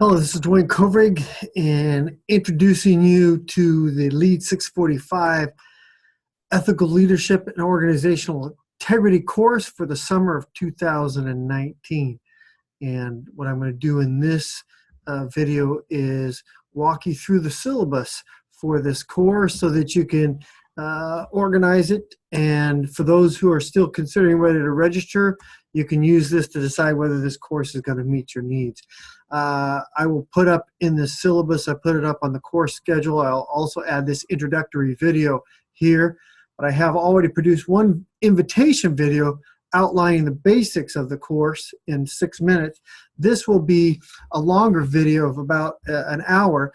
Hello, this is Dwayne Kovrig and introducing you to the Lead 645 Ethical Leadership and Organizational Integrity course for the summer of 2019. And what I'm going to do in this video is walk you through the syllabus for this course so that you can organize it. And for those who are still considering whether to register, you can use this to decide whether this course is going to meet your needs. I will put up in the syllabus, I put it up on the course schedule. I'll also add this introductory video here, but I have already produced one invitation video outlining the basics of the course in 6 minutes. This will be a longer video of about an hour,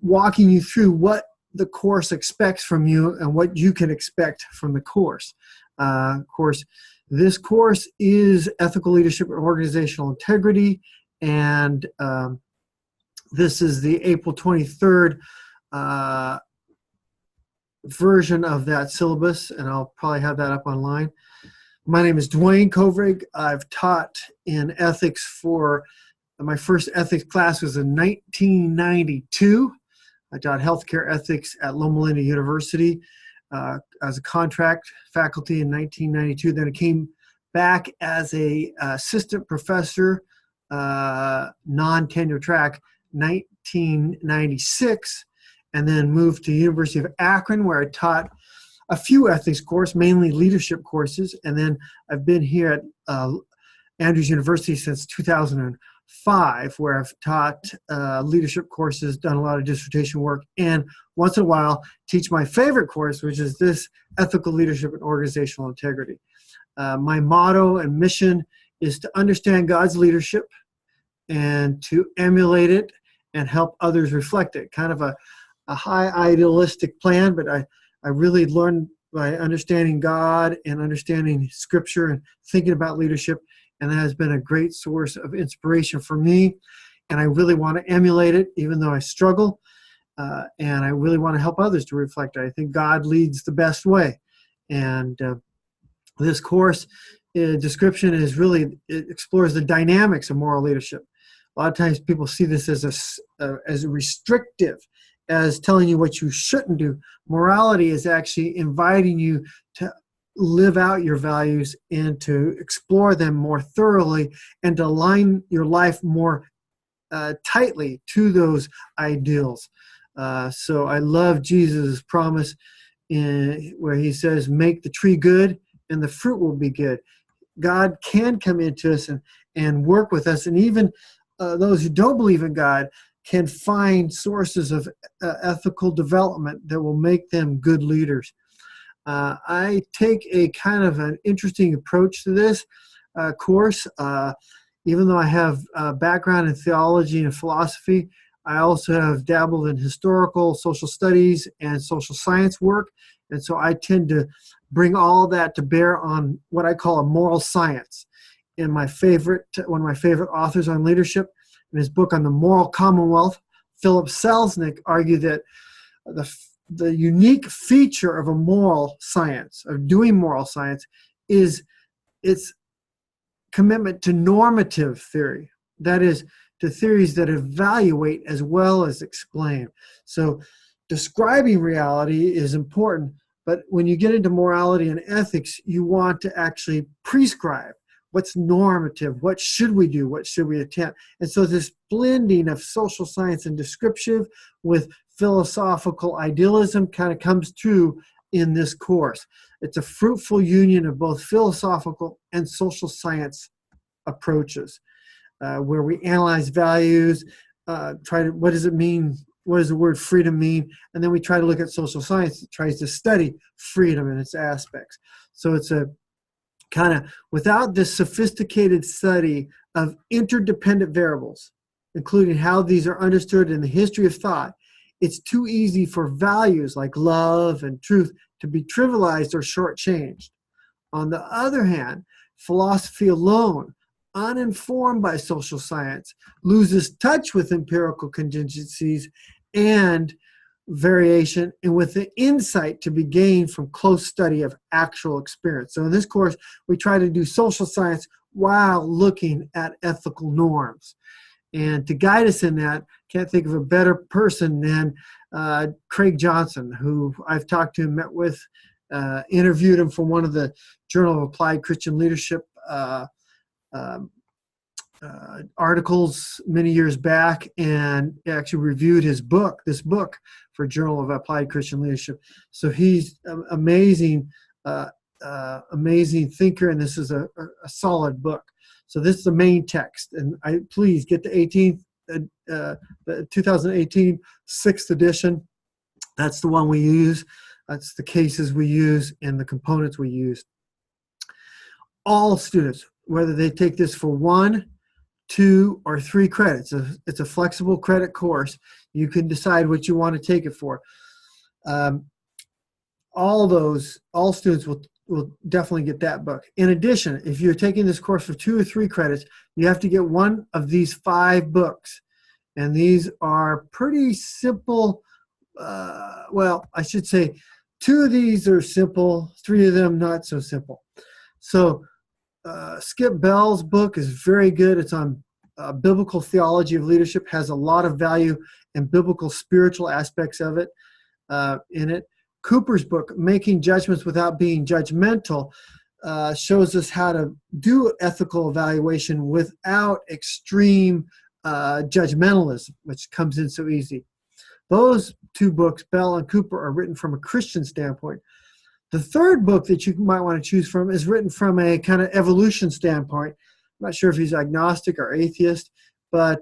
walking you through what the course expects from you and what you can expect from the course. Of course, this course is Ethical Leadership and Organizational Integrity, and this is the April 23rd version of that syllabus, and I'll probably have that up online. My name is Dwayne Kovrig. I've taught in ethics for, my first ethics class was in 1992. I taught healthcare ethics at Loma Linda University as a contract faculty in 1992. Then I came back as a assistant professor, non-tenure track, 1996, and then moved to University of Akron, where I taught a few ethics courses, mainly leadership courses. And then I've been here at Andrews University since 2005, where I've taught leadership courses, done a lot of dissertation work, and once in a while teach my favorite course, which is this Ethical Leadership and Organizational Integrity. My motto and mission is to understand God's leadership and to emulate it and help others reflect it. Kind of a high idealistic plan, but I really learned by understanding God and understanding Scripture and thinking about leadership, and that has been a great source of inspiration for me. And I really want to emulate it, even though I struggle, and I really want to help others to reflect it. I think God leads the best way. And this course description is really, it explores the dynamics of moral leadership. A lot of times people see this as a restrictive, as telling you what you shouldn't do. Morality is actually inviting you to live out your values and to explore them more thoroughly and to align your life more tightly to those ideals. So I love Jesus' promise where he says, make the tree good and the fruit will be good. God can come into us and work with us, and even those who don't believe in God can find sources of ethical development that will make them good leaders. I take a kind of an interesting approach to this course. Even though I have a background in theology and philosophy, I also have dabbled in historical, social studies, and social science work. And so I tend to bring all that to bear on what I call a moral science. And one of my favorite authors on leadership, in his book on the moral commonwealth, Philip Selznick, argued that the unique feature of a moral science, of doing moral science, is its commitment to normative theory. That is, to theories that evaluate as well as explain. So describing reality is important, but when you get into morality and ethics, you want to actually prescribe. What's normative? What should we do? What should we attempt? And so this blending of social science and descriptive with philosophical idealism kind of comes through in this course. It's a fruitful union of both philosophical and social science approaches, where we analyze values, what does it mean? What does the word freedom mean? And then we try to look at social science that tries to study freedom and its aspects. So it's a kind of, without this sophisticated study of interdependent variables, including how these are understood in the history of thought, it's too easy for values like love and truth to be trivialized or shortchanged. On the other hand, philosophy alone, uninformed by social science, loses touch with empirical contingencies and variation, and with the insight to be gained from close study of actual experience. So in this course, we try to do social science while looking at ethical norms. And to guide us in that, can't think of a better person than Craig Johnson, who I've talked to, met with, interviewed him for one of the Journal of Applied Christian Leadership articles many years back, and actually reviewed this book for Journal of Applied Christian Leadership. So he's amazing thinker, and this is a solid book. So this is the main text, and please get the 2018 6th edition. That's the one we use. That's the cases we use and the components we use. All students, whether they take this for 1, 2, or 3 credits, it's a flexible credit course. You can decide what you want to take it for. All students will definitely get that book. In addition, if you're taking this course for 2 or 3 credits, you have to get one of these 5 books. And these are pretty simple. Well, I should say 2 of these are simple, 3 of them not so simple. So Skip Bell's book is very good. It's on biblical theology of leadership, has a lot of value and biblical spiritual aspects of it in it. Cooper's book, Making Judgments Without Being Judgmental, shows us how to do ethical evaluation without extreme judgmentalism, which comes in so easy. Those 2 books, Bell and Cooper, are written from a Christian standpoint. The third book that you might want to choose from is written from a kind of evolution standpoint. I'm not sure if he's agnostic or atheist, but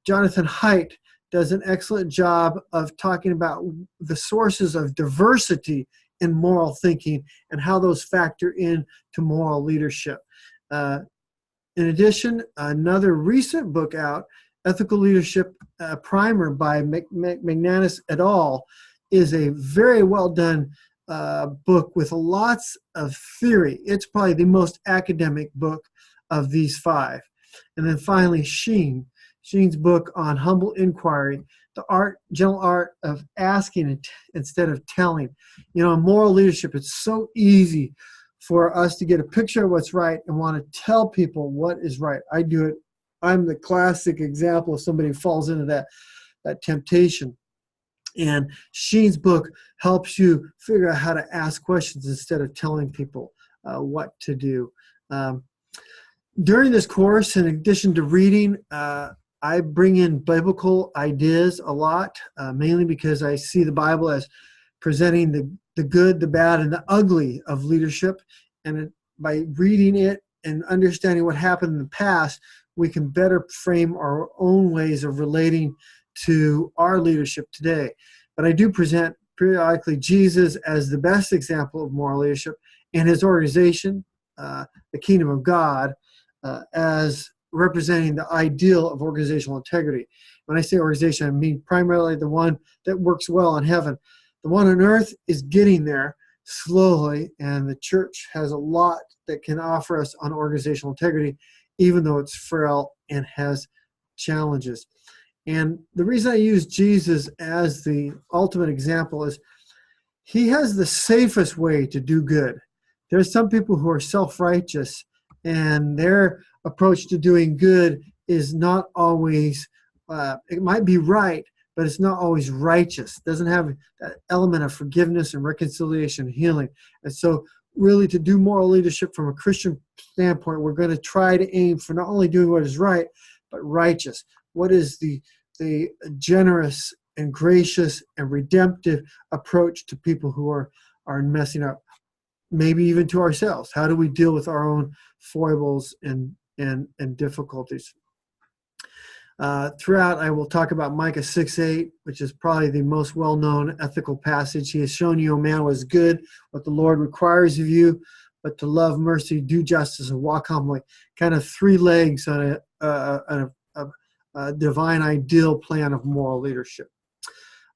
Jonathan Haidt does an excellent job of talking about the sources of diversity in moral thinking and how those factor in to moral leadership. In addition, another recent book out, Ethical Leadership Primer by McManus et al., is a very well done book with lots of theory. It's probably the most academic book of these 5. And then finally, Sheen's book on humble inquiry, the gentle art of asking instead of telling. In moral leadership, it's so easy for us to get a picture of what's right and want to tell people what is right. I do it. I'm the classic example of somebody who falls into that temptation. And Sheen's book helps you figure out how to ask questions instead of telling people what to do. During this course, in addition to reading, I bring in biblical ideas a lot, mainly because I see the Bible as presenting the good, the bad, and the ugly of leadership. And by reading it and understanding what happened in the past, we can better frame our own ways of relating to our leadership today. But I do present periodically Jesus as the best example of moral leadership, and his organization, the Kingdom of God, as representing the ideal of organizational integrity. When I say organization, I mean primarily the one that works well in heaven. The one on earth is getting there slowly, and the church has a lot that can offer us on organizational integrity, even though it's frail and has challenges. And the reason I use Jesus as the ultimate example is he has the safest way to do good. There's some people who are self-righteous, and their approach to doing good is not always, it might be right, but it's not always righteous. It doesn't have that element of forgiveness and reconciliation and healing. And so really, to do moral leadership from a Christian standpoint, we're going to try to aim for not only doing what is right, but righteous. What is the generous and gracious and redemptive approach to people who are messing up? Maybe even to ourselves. How do we deal with our own foibles and difficulties? Throughout, I will talk about Micah 6:8, which is probably the most well-known ethical passage. He has shown you, O man, what is good, what the Lord requires of you, but to love mercy, do justice, and walk humbly. Kind of 3 legs on a divine ideal plan of moral leadership.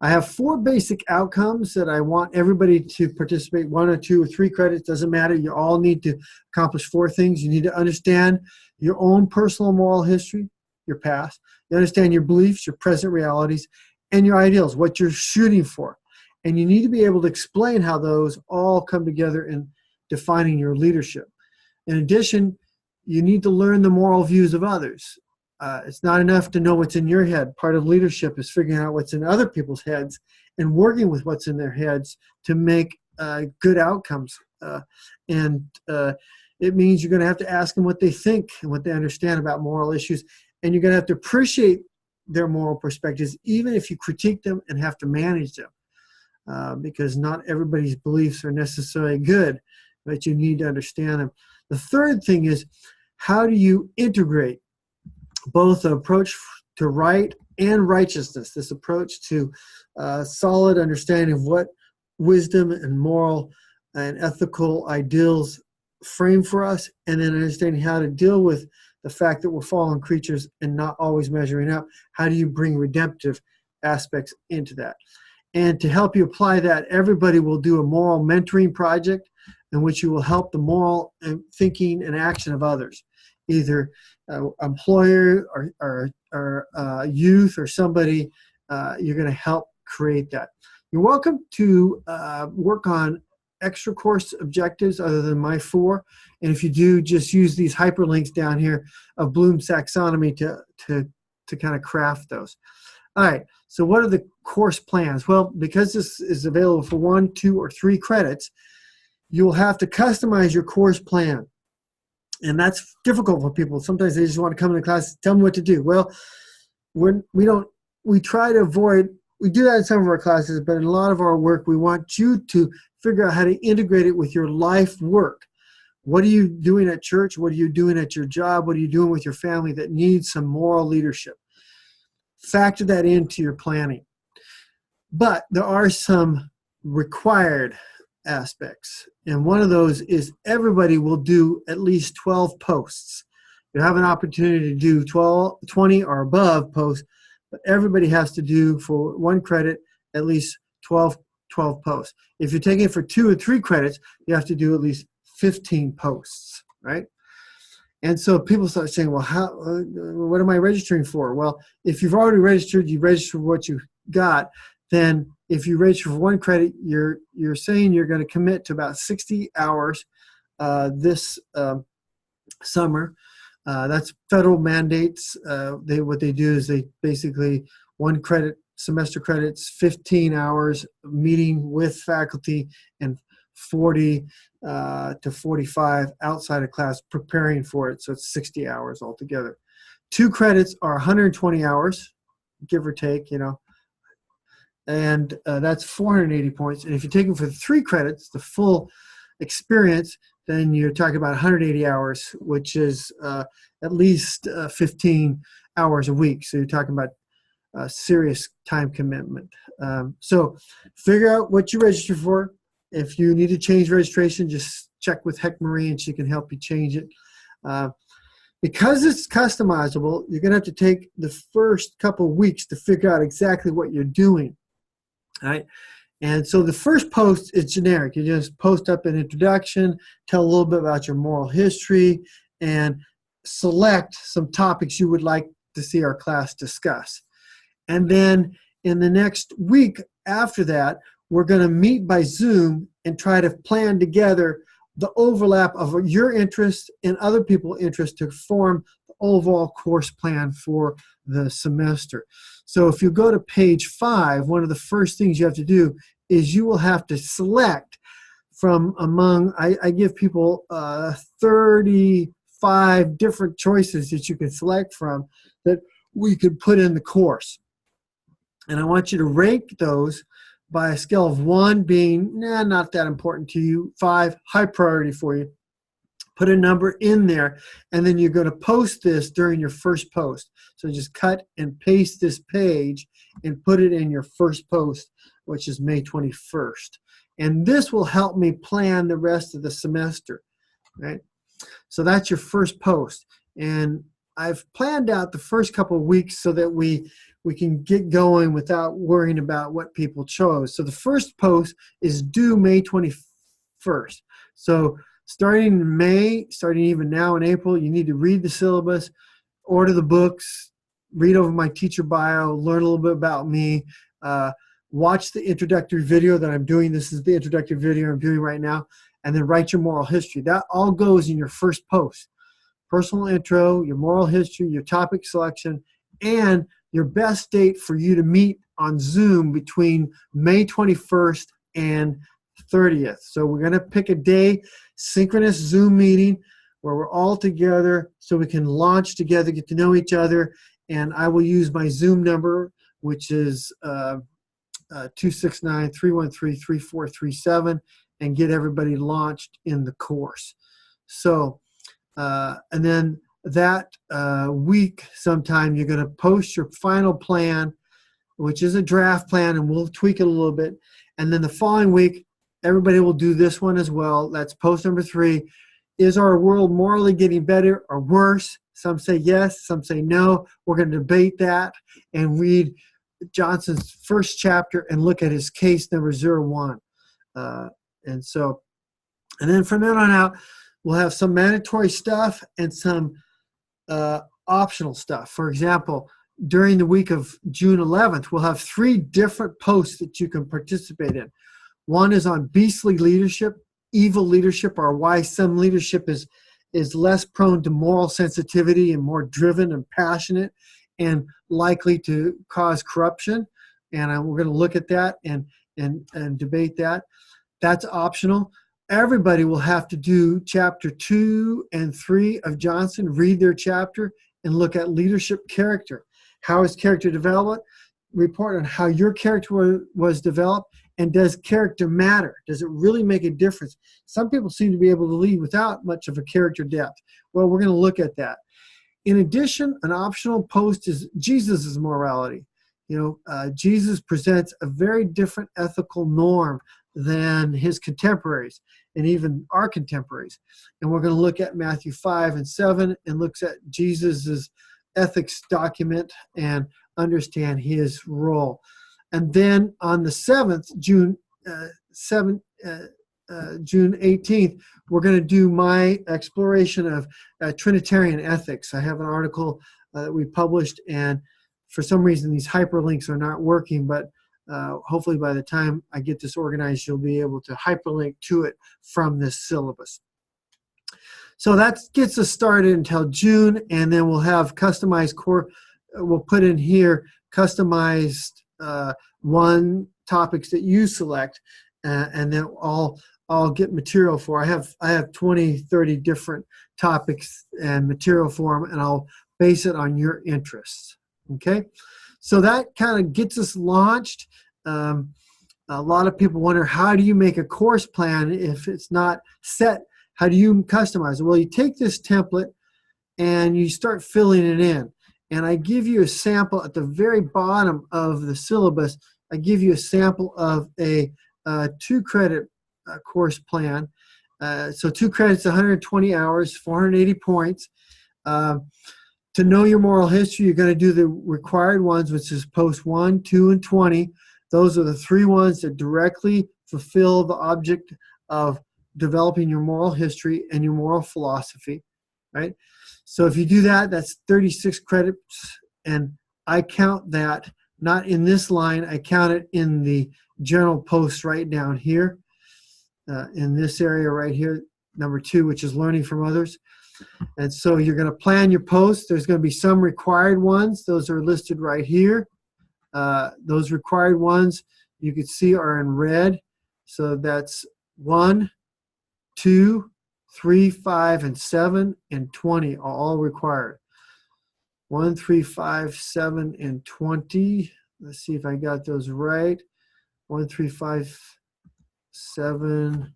I have 4 basic outcomes that I want everybody to participate. 1 or 2 or 3 credits, doesn't matter. You all need to accomplish 4 things. You need to understand your own personal moral history, your past. You understand your beliefs, your present realities, and your ideals, what you're shooting for. And you need to be able to explain how those all come together in defining your leadership. In addition, you need to learn the moral views of others. It's not enough to know what's in your head. Part of leadership is figuring out what's in other people's heads and working with what's in their heads to make good outcomes. It means you're going to have to ask them what they think and what they understand about moral issues. And you're going to have to appreciate their moral perspectives, even if you critique them and have to manage them. Because not everybody's beliefs are necessarily good, but you need to understand them. The third thing is, how do you integrate both the approach to right and righteousness, this approach to solid understanding of what wisdom and moral and ethical ideals frame for us, and then understanding how to deal with the fact that we're fallen creatures and not always measuring up. How do you bring redemptive aspects into that? And to help you apply that, everybody will do a moral mentoring project in which you will help the moral thinking and action of others, either employer or youth or somebody. You're going to help create that. You're welcome to work on extra course objectives other than my 4. And if you do, just use these hyperlinks down here of Bloom's taxonomy to kind of craft those. All right, so what are the course plans? Well, because this is available for 1, 2, or 3 credits, you'll have to customize your course plan. And that's difficult for people. Sometimes they just want to come into class, tell me what to do. Well, we try to avoid, we do that in some of our classes, but in a lot of our work, we want you to figure out how to integrate it with your life work. What are you doing at church? What are you doing at your job? What are you doing with your family that needs some moral leadership? Factor that into your planning. But there are some required aspects. And one of those is everybody will do at least 12 posts. You have an opportunity to do 20 or above posts, but everybody has to do for 1 credit at least 12 posts. If you're taking it for 2 or 3 credits, you have to do at least 15 posts, right? And so people start saying, well, what am I registering for? Well, if you've already registered, you register for what you got. Then if you register for 1 credit, you're saying you're going to commit to about 60 hours this summer. That's federal mandates. What they do is they basically 1 credit, semester credits, 15 hours meeting with faculty, and 40 to 45 outside of class preparing for it. So it's 60 hours altogether. 2 credits are 120 hours, give or take, and that's 480 points. And if you take them for 3 credits, the full experience, then you're talking about 180 hours, which is at least 15 hours a week. So you're talking about serious time commitment. So figure out what you register for. If you need to change registration, just check with Heck Marie and she can help you change it. Because it's customizable, you're going to have to take the first couple of weeks to figure out exactly what you're doing. All right? And so the first post is generic. You just post up an introduction, tell a little bit about your moral history, and select some topics you would like to see our class discuss. And then in the next week after that, we're going to meet by Zoom and try to plan together the overlap of your interests and other people's interests to form the overall course plan for the semester. So if you go to page 5, one of the first things you have to do is you will have to select from among, I give people 35 different choices that you can select from that we could put in the course. And I want you to rank those by a scale of 1 being, not that important to you, 5, high priority for you. Put a number in there, and then you're going to post this during your first post. So just cut and paste this page and put it in your first post, which is May 21st. And this will help me plan the rest of the semester, right? So that's your first post. And I've planned out the first couple of weeks so that we can get going without worrying about what people chose. So the first post is due May 21st. So starting in May, starting even now in April, you need to read the syllabus, order the books, read over my teacher bio, learn a little bit about me, watch the introductory video that I'm doing. This is the introductory video I'm doing right now, and then write your moral history. That all goes in your first post. personal intro, your moral history, your topic selection, and your best date for you to meet on Zoom between May 21st and 30th. So we're going to pick a day, synchronous Zoom meeting where we're all together so we can launch together, get to know each other, and I will use my Zoom number, which is 269-313-3437, and get everybody launched in the course. So, and then that week sometime you're going to post your final plan, which is a draft plan, and we'll tweak it a little bit. And then the following week, everybody will do this one as well. That's post number 3. Is our world morally getting better or worse? Some say yes, some say no. We're going to debate that and read Johnson's first chapter and look at his case number 01. And then from then on out, we'll have some mandatory stuff and some optional stuff. For example, during the week of June 11th, we'll have 3 different posts that you can participate in. One is on beastly leadership, evil leadership, or why some leadership is less prone to moral sensitivity and more driven and passionate and likely to cause corruption. And we're going to look at that and debate that. That's optional. Everybody will have to do chapter 2 and 3 of Johnson, read their chapter, and look at leadership character. How is character developed? Report on how your character was developed, and does character matter? Does it really make a difference? Some people seem to be able to lead without much of a character depth. Well, we're going to look at that. In addition, an optional post is Jesus' morality. Jesus presents a very different ethical norm than his contemporaries and even our contemporaries. And we're going to look at Matthew 5 and 7 and looks at Jesus's ethics document and understand his role. And then on the 7th, June 18th, we're going to do my exploration of Trinitarian ethics. I have an article that we published, and for some reason these hyperlinks are not working, but hopefully by the time I get this organized, you'll be able to hyperlink to it from this syllabus. So that gets us started until June, and then we'll have customized we'll put in here customized one topics that you select, and then I'll get material for. I have 20, 30 different topics and material for them, and I'll base it on your interests. Okay, so that kind of gets us launched. A lot of people wonder, how do you make a course plan if it's not set? How do you customize it? Well, you take this template and you start filling it in. And I give you a sample at the very bottom of the syllabus. I give you a sample of a 2-credit course plan. So 2 credits, 120 hours, 480 points. To know your moral history, you're going to do the required ones, which is post 1, 2, and 20. Those are the 3 ones that directly fulfill the object of developing your moral history and your moral philosophy, right? So if you do that, that's 36 credits, and I count that not in this line, I count it in the general post right down here, in this area right here, number 2, which is learning from others. And so you're going to plan your posts. There's going to be some required ones. Those are listed right here. Those required ones you can see are in red. So that's 1, 2, 3, 5, and 7, and 20 are all required. 1, 3, 5, 7, and 20. Let's see if I got those right. 1, 3, 5, 7,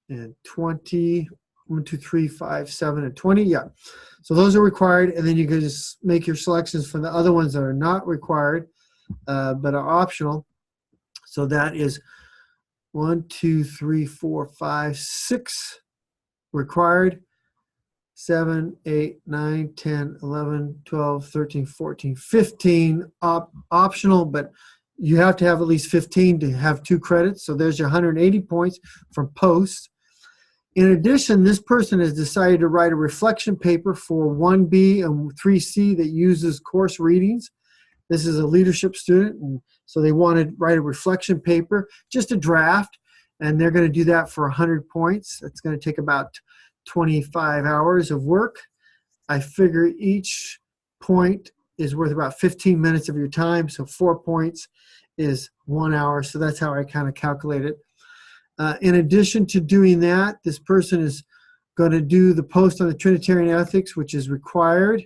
and 20. 1, 2, 3, 5, 7, and 20. Yeah. So those are required, and then you can just make your selections from the other ones that are not required, but are optional. So that is 1, 2, 3, 4, 5, 6 required, 7, 8, 9, 10, 11, 12, 13, 14, 15 optional, but you have to have at least 15 to have 2 credits. So there's your 180 points from post. In addition, this person has decided to write a reflection paper for 1B and 3C that uses course readings. This is a leadership student, and so they want to write a reflection paper, just a draft, and they're going to do that for 100 points. It's going to take about 25 hours of work. I figure each point is worth about 15 minutes of your time. So 4 points is 1 hour. So that's how I kind of calculate it. In addition to doing that, this person is going to do the post on the Trinitarian ethics, which is required,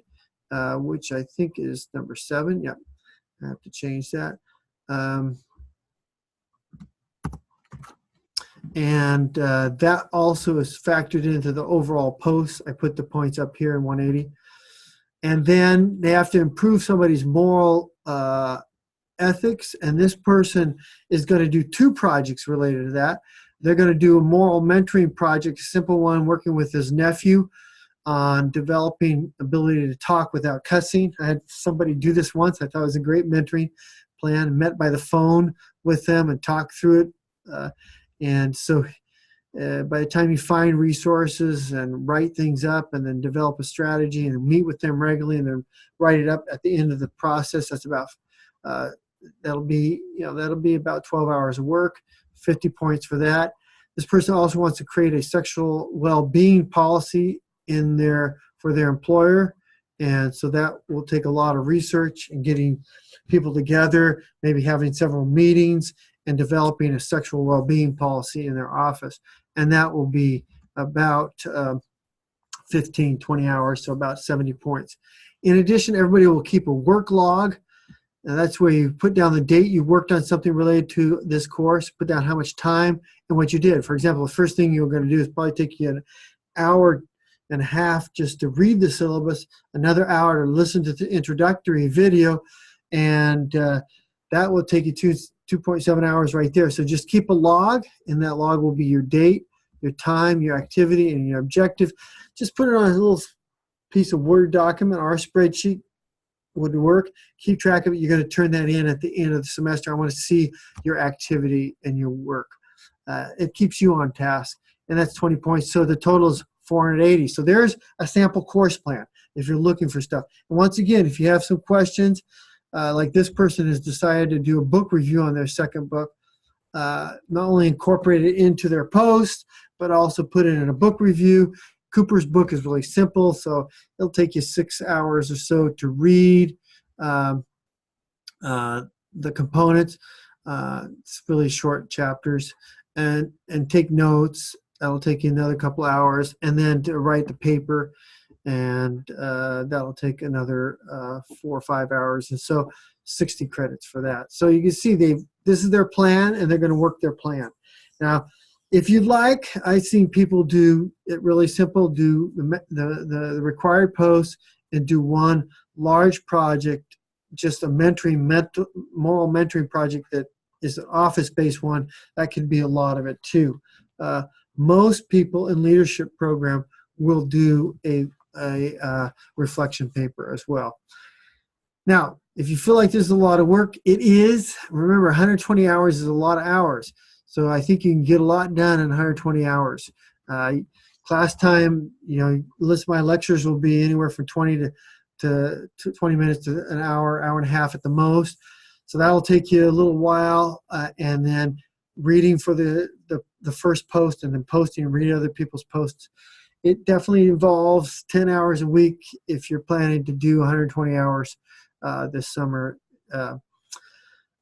which I think is number 7. Yep, I have to change that. And that also is factored into the overall post. I put the points up here in 180. And then they have to improve somebody's moral ethics, and this person is going to do 2 projects related to that. They're going to do a moral mentoring project, a simple one, working with his nephew on developing ability to talk without cussing. I had somebody do this once. I thought it was a great mentoring plan. Met by the phone with them and talked through it. And so by the time you find resources and write things up and then develop a strategy and meet with them regularly and then write it up at the end of the process, that's about that'll be about 12 hours of work, 50 points for that. This person also wants to create a sexual well-being policy for their employer, and so that will take a lot of research and getting people together, maybe having several meetings and developing a sexual well-being policy in their office. And that will be about 15, 20 hours, so about 70 points. In addition, everybody will keep a work log. And that's where you put down the date you worked on something related to this course, put down how much time and what you did. For example, the first thing you're going to do is probably take you an hour and a half just to read the syllabus, another hour to listen to the introductory video, and that will take you 2.7 hours right there. So just keep a log, and that log will be your date, your time, your activity, and your objective. Just put it on a little piece of Word document or a spreadsheet would work. Keep track of it. You're going to turn that in at the end of the semester. I want to see your activity and your work. It keeps you on task, and that's 20 points. So the total is 480. So there's a sample course plan if you're looking for stuff. And once again, if you have some questions, like this person has decided to do a book review on their second book, not only incorporate it into their post, but also put it in a book review. Cooper's book is really simple, so it'll take you 6 hours or so to read the components. It's really short chapters, and take notes. That'll take you another couple hours, and then to write the paper, and that'll take another 4 or 5 hours, and so 60 credits for that. So you can see this is their plan, and they're going to work their plan. Now, if you'd like, I've seen people do it really simple, do the required posts and do one large project, just a moral mentoring project that is an office-based one. That can be a lot of it too. Most people in leadership program will do a reflection paper as well. Now, if you feel like there's a lot of work, it is. Remember, 120 hours is a lot of hours. So I think you can get a lot done in 120 hours. Class time, list of my lectures will be anywhere from 20 to 20 minutes to an hour, hour and a half at the most. So that'll take you a little while, and then reading for the first post and then posting and reading other people's posts. It definitely involves 10 hours a week if you're planning to do 120 hours this summer.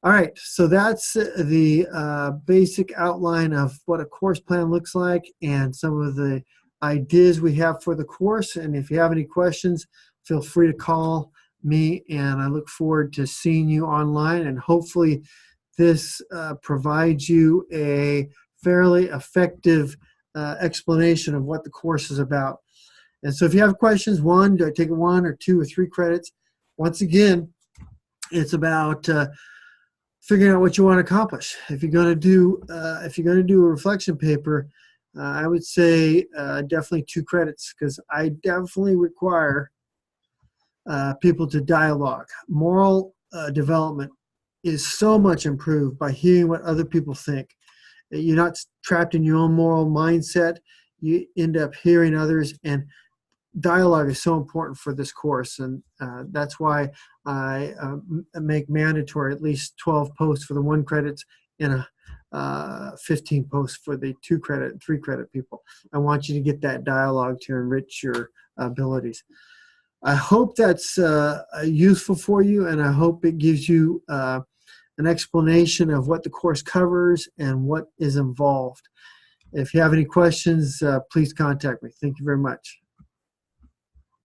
All right, so that's the basic outline of what a course plan looks like and some of the ideas we have for the course. And if you have any questions, feel free to call me, and I look forward to seeing you online. And hopefully this provides you a fairly effective explanation of what the course is about. And so if you have questions, do I take 1 or 2 or 3 credits? Once again, it's about figuring out what you want to accomplish. If you're going to do a reflection paper, I would say definitely 2 credits, because I definitely require people to dialogue. Moral development is so much improved by hearing what other people think. You're not trapped in your own moral mindset. You end up hearing others, and dialogue is so important for this course, and that's why I make mandatory at least 12 posts for the 1 credits and 15 posts for the 2 credit and 3 credit people. I want you to get that dialogue to enrich your abilities. I hope that's useful for you, and I hope it gives you an explanation of what the course covers and what is involved. If you have any questions, please contact me. Thank you very much.